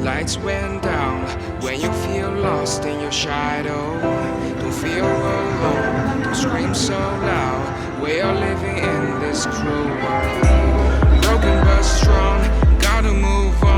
Lights went down when you feel lost in your shadow. Don't feel alone, don't scream so loud. We are living in this cruel world. Broken but strong, gotta move on.